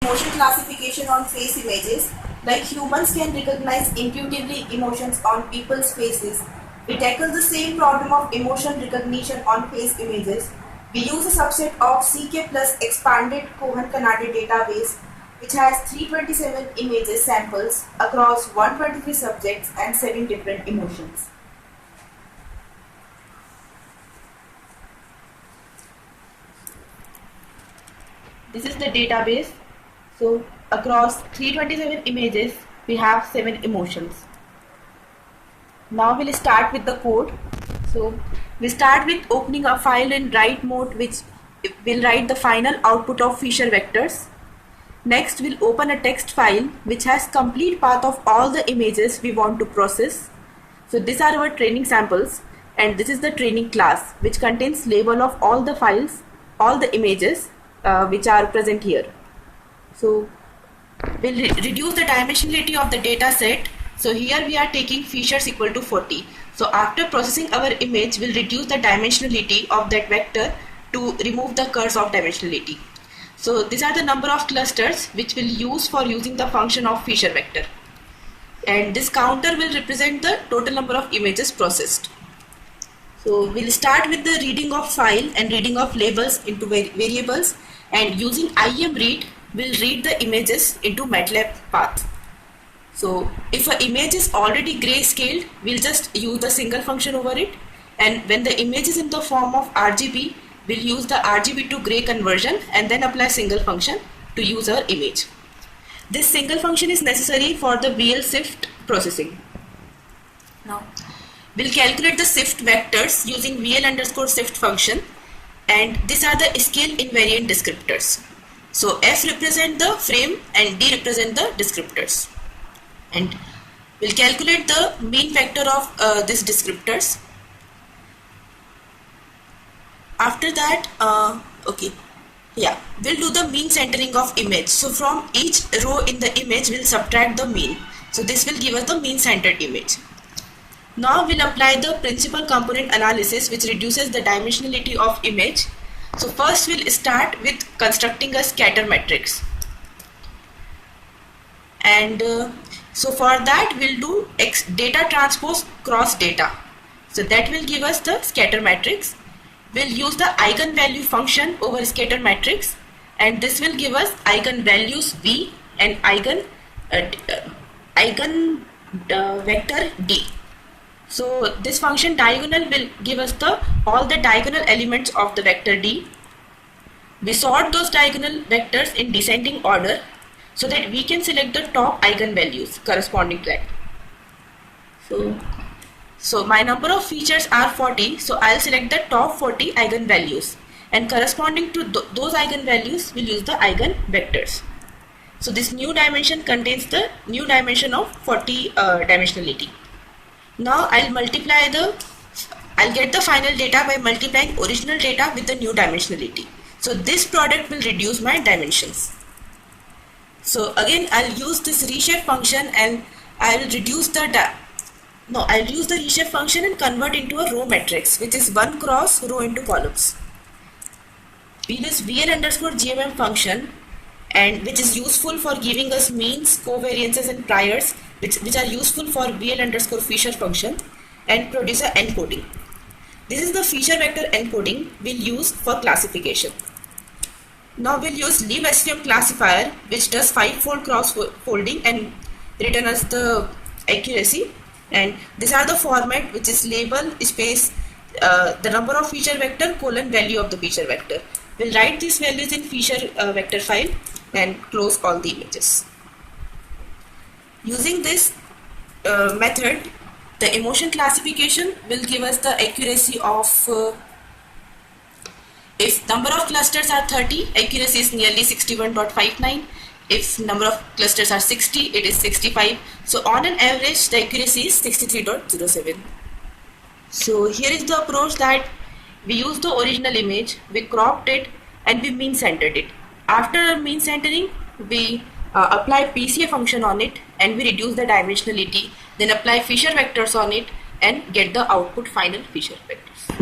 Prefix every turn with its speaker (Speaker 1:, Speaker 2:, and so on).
Speaker 1: Emotion classification on face images. Like humans can recognize intuitively emotions on people's faces, we tackle the same problem of emotion recognition on face images. We use a subset of CK plus expanded CohnKanade database, which has 327 images samples across 123 subjects and 7 different emotions. This is the database. So across 327 images, we have 7 emotions. Now we'll start with the code. So we start with opening a file in write mode, which will write the final output of feature vectors. Next we'll open a text file which has complete path of all the images we want to process. So these are our training samples, and this is the training class which contains label of all the files, all the images which are present here. So we'll reduce the dimensionality of the data set. So here we are taking features equal to 40. So after processing our image, we'll reduce the dimensionality of that vector to remove the curse of dimensionality. So these are the number of clusters which we'll use for using the function of feature vector. And this counter will represent the total number of images processed. So we'll start with the reading of file and reading of labels into variables, and using IMRead, we'll read the images into MATLAB path. So if an image is already grayscaled, we'll just use the single function over it, and when the image is in the form of RGB, we'll use the RGB to gray conversion and then apply single function to use our image. This single function is necessary for the VL sift processing. Now we'll calculate the sift vectors using VL underscore sift function, and these are the scale invariant descriptors. So F represent the frame and D represent the descriptors. And we'll calculate the mean vector of these descriptors. After that, we'll do the mean centering of image. So from each row in the image, we'll subtract the mean. So this will give us the mean centered image. Now we'll apply the principal component analysis, which reduces the dimensionality of image. So first we'll start with constructing a scatter matrix. And so for that we'll do data transpose cross data. So that will give us the scatter matrix. We'll use the eigenvalue function over scatter matrix, and this will give us eigenvalues V and eigen vector D. So this function diagonal will give us all the diagonal elements of the vector D. We sort those diagonal vectors in descending order so that we can select the top eigenvalues corresponding to that. So my number of features are 40, so I'll select the top 40 eigenvalues, and corresponding to those eigenvalues we'll use the eigenvectors. So this new dimension contains the new dimension of 40 dimensionality. Now I'll get the final data by multiplying original data with the new dimensionality. So this product will reduce my dimensions. So again I'll use this reshape function, and I'll use the reshape function and convert into a row matrix, which is 1 cross row into columns. We use VL underscore GMM function, and which is useful for giving us means, covariances and priors, which are useful for VL underscore feature function, and produce a encoding. This is the feature vector encoding we'll use for classification. Now we'll use leave SVM classifier, which does 5-fold cross folding and return us the accuracy. And these are the format, which is label space the number of feature vector colon value of the feature vector. We'll write these values in feature vector file and close all the images. Using this method, the emotion classification will give us the accuracy of if number of clusters are 30, accuracy is nearly 61.59. If number of clusters are 60, it is 65. So on an average, the accuracy is 63.07. So here is the approach that we used the original image, we cropped it, and we mean centered it. After mean centering, we apply PCA function on it, and we reduce the dimensionality, then apply feature vectors on it and get the output final feature vectors.